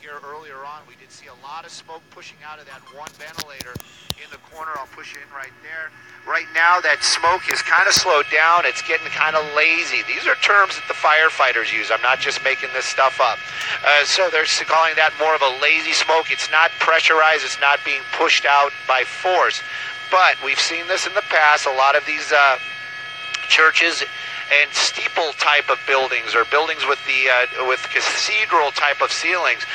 here earlier on, we did see a lot of smoke pushing out of that one ventilator in the corner. I'll push you in right there. Right now, that smoke is kind of slowed down. It's getting kind of lazy. These are terms that the firefighters use. I'm not just making this stuff up. So they're calling that more of a lazy smoke. It's not pressurized. It's not being pushed out by force. But we've seen this in the past. A lot of these churches and steeple type of buildings, or buildings with the with cathedral type of ceilings,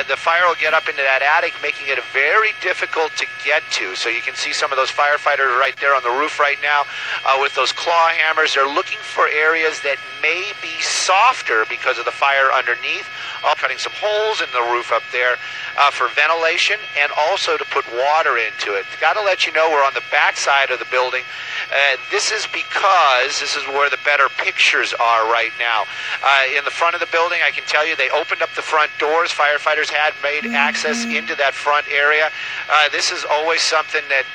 the fire will get up into that attic, making it very difficult to get to. So you can see some of those firefighters right there on the roof right now with those claw hammers. They're looking for areas that may be softer because of the fire underneath, cutting some holes in the roof up there for ventilation, and also to put water into it. Got to let you know we're on the back side of the building. This is because this is where the better pictures are right now. In the front of the building, I can tell you they opened up the front doors. Firefighters had made access into that front area. This is always something that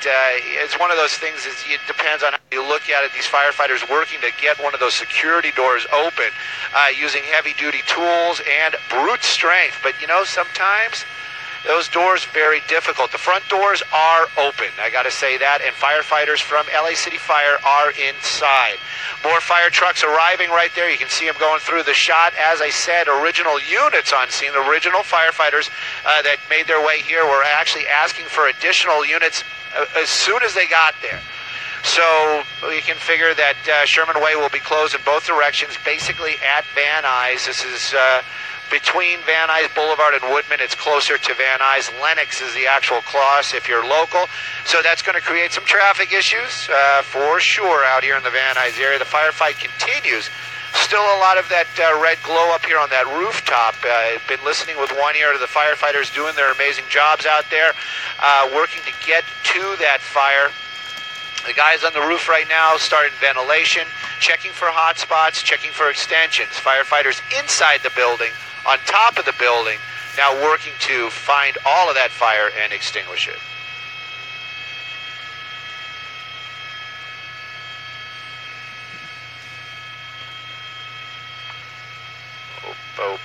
it's one of those things. It depends on how you look at it. These firefighters working to get one of those security doors open using heavy-duty tools and brute strength. But you know, sometimes those doors very difficult. The front doors are open, I got to say that, and firefighters from LA City Fire are inside. More fire trucks arriving right there. You can see them going through the shot. As I said, original units on scene, the original firefighters that made their way here were actually asking for additional units as soon as they got there. So you can figure that Sherman Way will be closed in both directions, basically at Van Nuys. This is between Van Nuys Boulevard and Woodman. It's closer to Van Nuys. Lenox is the actual cross if you're local. So that's going to create some traffic issues for sure out here in the Van Nuys area. The firefight continues. Still a lot of that red glow up here on that rooftop. I've been listening with one ear to the firefighters doing their amazing jobs out there, working to get to that fire. The guys on the roof right now starting ventilation, checking for hot spots, checking for extensions. Firefighters inside the building, on top of the building, now working to find all of that fire and extinguish it. Oh.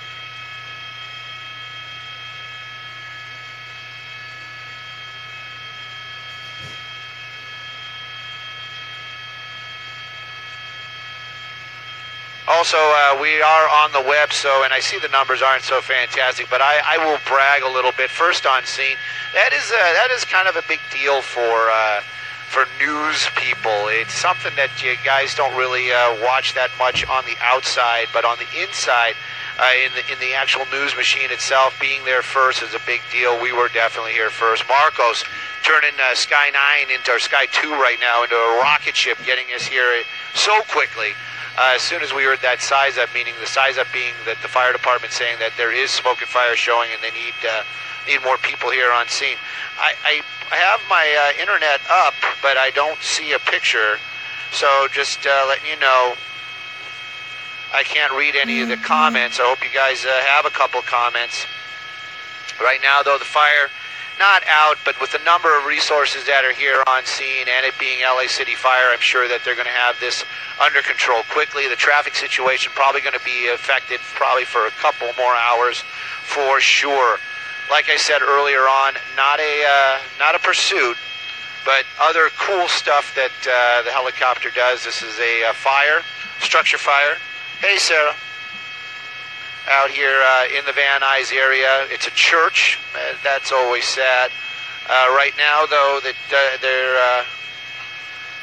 Also, we are on the web, and I see the numbers aren't so fantastic, but I will brag a little bit. First on scene, that is kind of a big deal for news people. It's something that you guys don't really watch that much on the outside, but on the inside, in the actual news machine itself, being there first is a big deal. We were definitely here first. Marcos turning Sky 9 into, or Sky 2 right now, into a rocket ship, getting us here so quickly. As soon as we heard that size up, meaning the size up being that the fire department saying that there is smoke and fire showing and they need more people here on scene. I have my internet up, but I don't see a picture, so just letting you know, I can't read any of the comments. I hope you guys have a couple comments. Right now, though, the fire not out, but with the number of resources that are here on scene and it being LA City Fire, I'm sure that they're going to have this under control quickly. The traffic situation probably going to be affected probably for a couple more hours for sure. Like I said earlier on, not a pursuit, but other cool stuff that the helicopter does. This is a structure fire. Hey, Sarah. Out here in the Van Nuys area. It's a church. That's always sad. Right now, though, that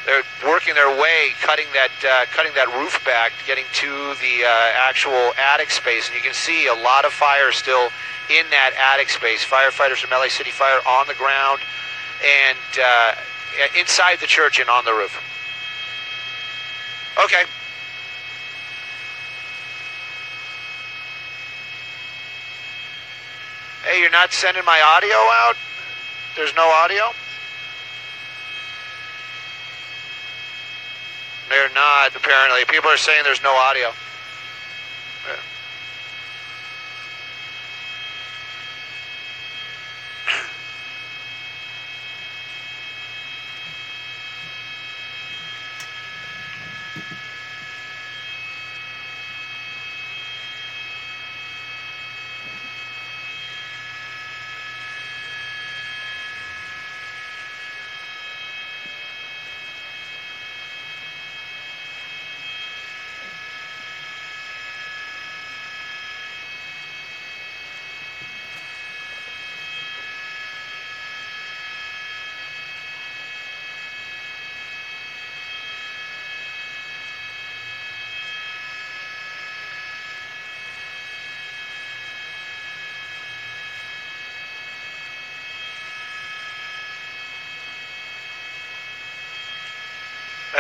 they're working their way, cutting that roof back, getting to the actual attic space, and you can see a lot of fire still in that attic space. Firefighters from LA City Fire on the ground and inside the church and on the roof. Okay. Hey, you're not sending my audio out? There's no audio? They're not, apparently. People are saying there's no audio. Yeah.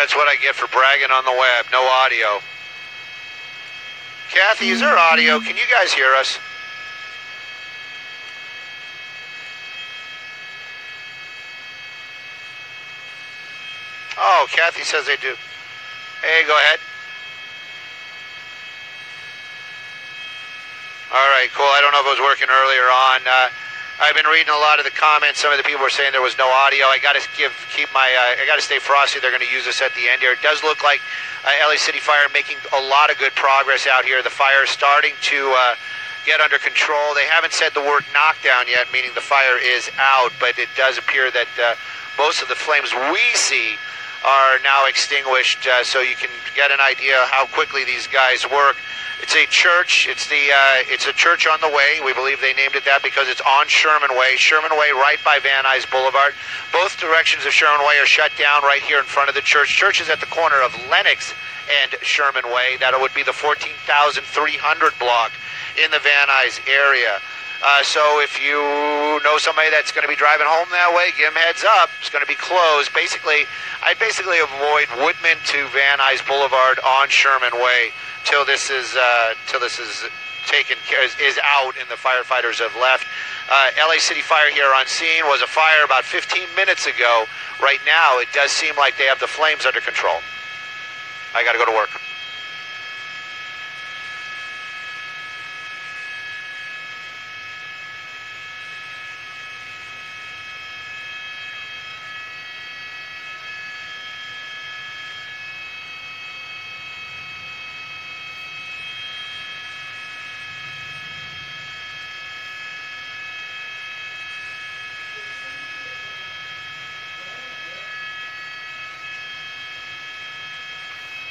That's what I get for bragging on the web. No audio. Kathy, is there audio? Can you guys hear us? Oh, Kathy says they do. Hey, go ahead. All right, cool. I don't know if it was working earlier on. I've been reading a lot of the comments. Some of the people were saying there was no audio. I got to I got to stay frosty. They're going to use this at the end here. It does look like LA City Fire making a lot of good progress out here. The fire is starting to get under control. They haven't said the word knockdown yet, meaning the fire is out, but it does appear that most of the flames we see are now extinguished, so you can get an idea how quickly these guys work. It's a church. It's a church on the way. We believe they named it that because it's on Sherman Way. Sherman Way, right by Van Nuys Boulevard. Both directions of Sherman Way are shut down right here in front of the church. Church is at the corner of Lenox and Sherman Way. That would be the 14,300 block in the Van Nuys area. So if you know somebody that's going to be driving home that way, give them heads up. It's going to be closed. I'd basically avoid Woodman to Van Nuys Boulevard on Sherman Way till this is taken care is out and the firefighters have left. LA City Fire here on scene. Was a fire about 15 minutes ago. Right now, it does seem like they have the flames under control. I got to go to work.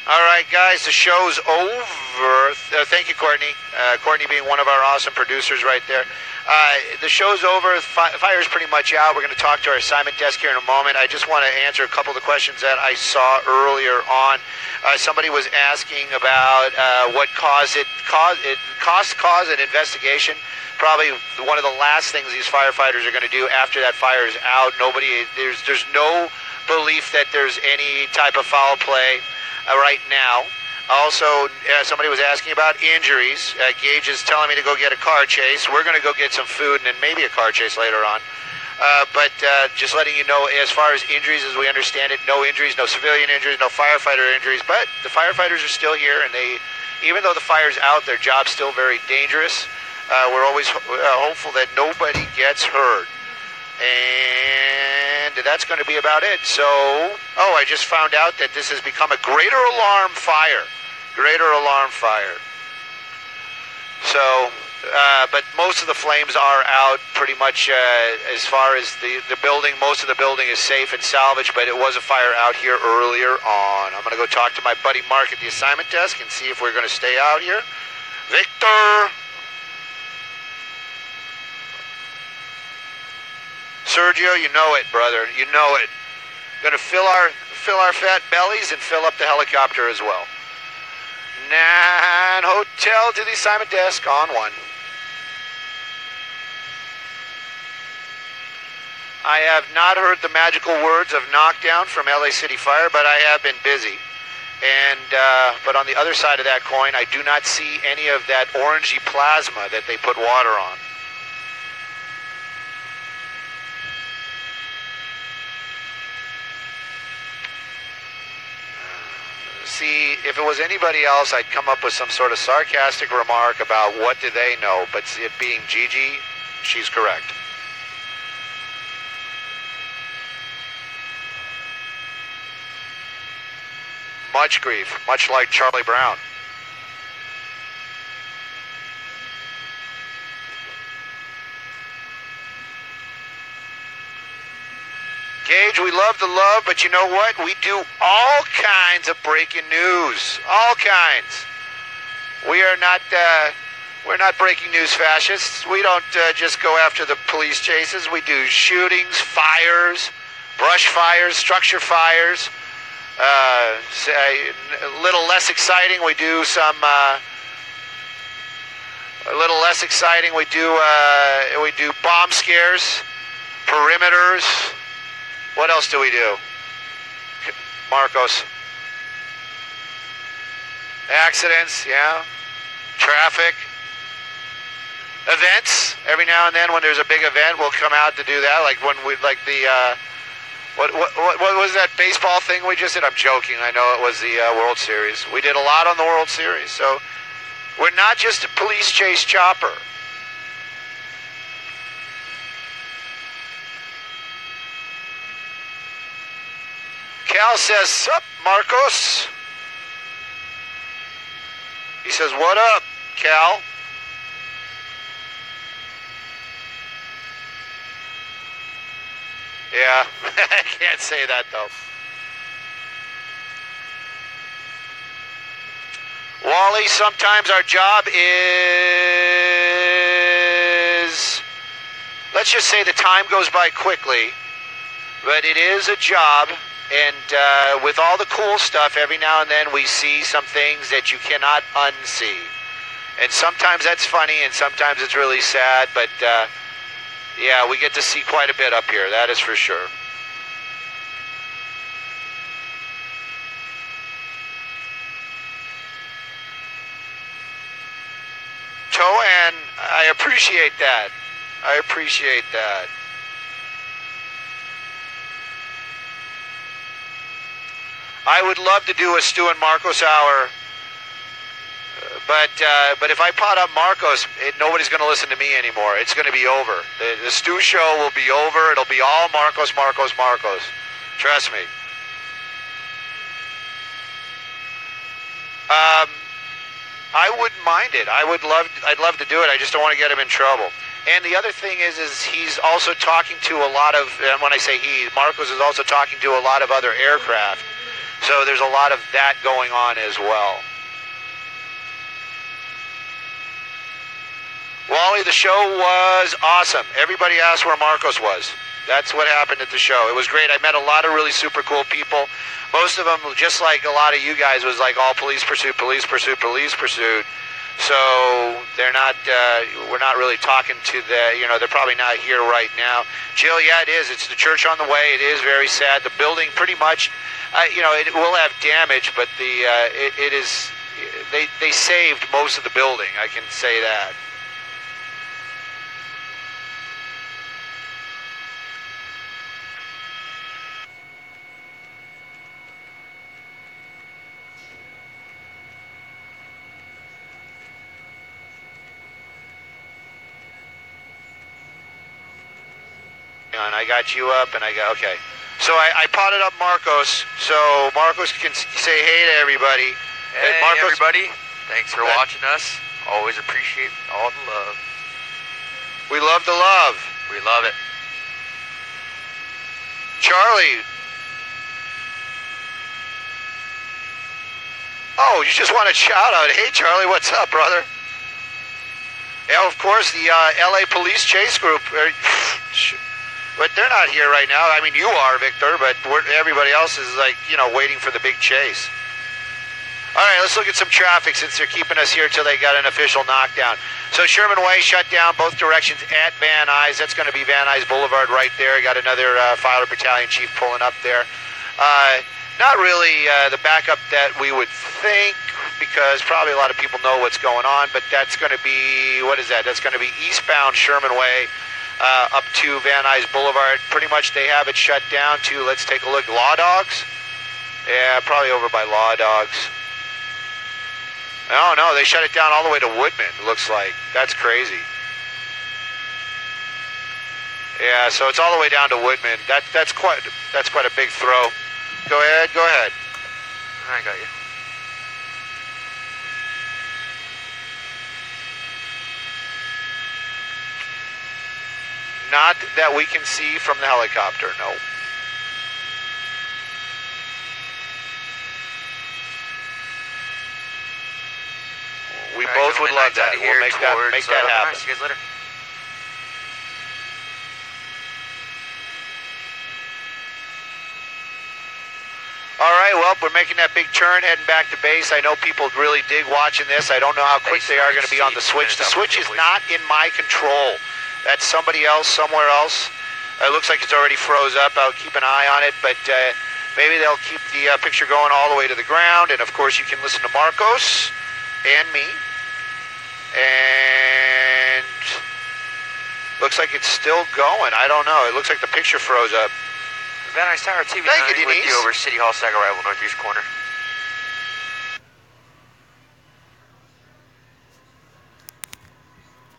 All right, guys, the show's over. Thank you, Courtney. Courtney being one of our awesome producers right there. The show's over. Fire's pretty much out. We're going to talk to our assignment desk here in a moment. I just want to answer a couple of the questions that I saw earlier on. Somebody was asking about what caused it. Cause an investigation. Probably one of the last things these firefighters are going to do after that fire is out. There's no belief that there's any type of foul play right now. Also, somebody was asking about injuries. Gage is telling me to go get a car chase. We're going to go get some food and then maybe a car chase later on. But just letting you know, as far as injuries as we understand it, no injuries, no civilian injuries, no firefighter injuries. But the firefighters are still here, and even though the fire's out, their job's still very dangerous. We're always hopeful that nobody gets hurt. And that's going to be about it. So, I just found out that this has become a greater alarm fire. Greater alarm fire. So, but most of the flames are out pretty much as far as the building. Most of the building is safe and salvaged, but it was a fire out here earlier on. I'm going to go talk to my buddy Mark at the assignment desk and see if we're going to stay out here. Victor! Sergio, you know it, brother. You know it. Going to fill our fat bellies and fill up the helicopter as well. Nan Hotel to the assignment desk on one. I have not heard the magical words of knockdown from LA City Fire, but I have been busy. And but on the other side of that coin, I do not see any of that orangey plasma that they put water on. See, if it was anybody else, I'd come up with some sort of sarcastic remark about what do they know, but it being Gigi, she's correct. Much grief, much like Charlie Brown. Gage, we love the love, but you know what? We do all kinds of breaking news. All kinds. We're not breaking news fascists. We don't just go after the police chases. We do shootings, fires, brush fires, structure fires. A little less exciting, we do some. A little less exciting, we do bomb scares, perimeters. What else do we do? Marcos. Accidents, yeah. Traffic. Events. Every now and then when there's a big event, we'll come out to do that. Like when we, like the, what was that baseball thing we just did? I'm joking. I know it was the World Series. We did a lot on the World Series. So we're not just a police chase chopper. Cal says, "Sup, Marcos?" He says, "What up, Cal?" Yeah, I can't say that though. Wally, sometimes our job is, let's just say the time goes by quickly, but it is a job. And with all the cool stuff, every now and then we see some things that you cannot unsee. And sometimes that's funny, and sometimes it's really sad, but yeah, we get to see quite a bit up here, that is for sure. Toan, I appreciate that. I appreciate that. I would love to do a Stu and Marcos hour, but if I pot up Marcos, nobody's going to listen to me anymore. It's going to be over. The Stu show will be over. It'll be all Marcos, Marcos, Marcos. Trust me. I wouldn't mind it. I'd love to do it. I just don't want to get him in trouble. And the other thing is he's also talking to a lot of, and when I say he, Marcos is also talking to a lot of other aircraft. So there's a lot of that going on as well. Wally, the show was awesome. Everybody asked where Marcos was. That's what happened at the show. It was great. I met a lot of really super cool people. Most of them, just like a lot of you guys, was like all police pursuit, police pursuit, police pursuit. So they're not, we're not really talking to the, they're probably not here right now. Jill, yeah, it is. It's the church on the way. It is very sad. The building pretty much, it will have damage, but it is, they saved most of the building. I can say that. And I got you up, and I got, okay. So I potted up Marcos, so Marcos can say hey to everybody. Hey, Marcos, everybody. Thanks for watching us. Always appreciate all the love. We love the love. We love it. Charlie. Oh, you just want a shout out. Hey, Charlie, what's up, brother? Yeah, of course, the LA Police Chase Group. But they're not here right now. I mean, you are, Victor, but everybody else is like, waiting for the big chase. All right, let's look at some traffic since they're keeping us here till they got an official knockdown. So Sherman Way shut down both directions at Van Nuys. That's going to be Van Nuys Boulevard right there. Got another Filer Battalion chief pulling up there. Not really the backup that we would think, because probably a lot of people know what's going on, but that's going to be, what is that? That's going to be eastbound Sherman Way up to Van Nuys Boulevard. Pretty much they have it shut down to, let's take a look, Law Dogs? Yeah, probably over by Law Dogs. Oh, no, they shut it down all the way to Woodman, looks like. That's crazy. Yeah, so it's all the way down to Woodman. That's quite a big throw. Go ahead, go ahead. I got you. Not that we can see from the helicopter, no. We both would love that. We'll make that happen. See you guys later. All right, well, we're making that big turn, heading back to base. I know people really dig watching this. I don't know how quick they are going to be on the switch. The switch is not in my control. That's somebody else, somewhere else. It looks like it's already froze up. I'll keep an eye on it, but Maybe they'll keep the picture going all the way to the ground, and of course you can listen to Marcos and me. And looks like it's still going. I don't know. It looks like the picture froze up. Van Nuys Tower TV Thank you, with Denise. you over City Hall, Second Arrival, Northeast Corner.